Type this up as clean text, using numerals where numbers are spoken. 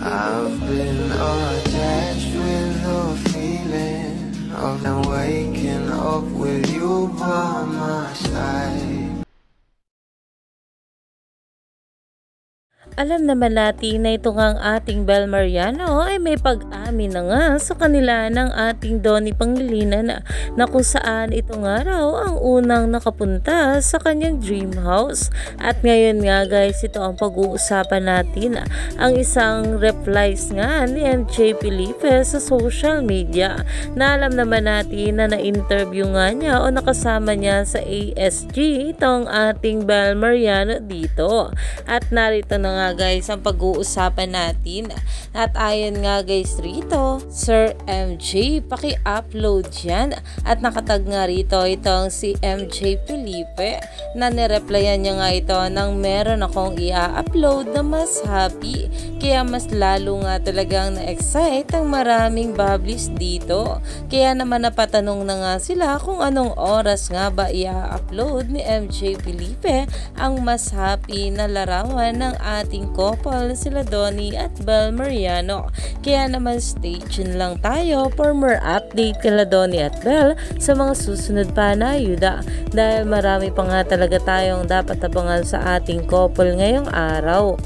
I've been attached with the feeling of them waking up with you by my side. Alam naman natin na ito ngang ating Bel Mariano ay may pag-amin na nga sa kanila ng ating Donnie Pangilinan na kung saan ito nga raw ang unang nakapunta sa kanyang dream house. At ngayon nga guys, ito ang pag-uusapan natin, ang isang replies nga ni MJ Felipe sa social media na alam naman natin na na-interview nga niya o nakasama niya sa ASG itong ating Bel Mariano dito. At narito na nga guys ang pag-uusapan natin. At ayon nga guys rito, Sir MJ, paki-upload yan. At nakatag nga rito itong si MJ Felipe na nireplyan niya nga ito nang meron akong i-upload na mas happy. Kaya mas lalo nga talagang na-excite ang maraming bablis dito. Kaya naman napatanong na nga sila kung anong oras nga ba i-upload ni MJ Felipe ang mas happy na larawan ng ating couple sila Donnie at Bel Mariano. Kaya naman stay tuned lang tayo for more update kila Donnie at Bel sa mga susunod pa na ayuda, dahil marami pa nga talaga tayong dapat abangan sa ating couple ngayong araw.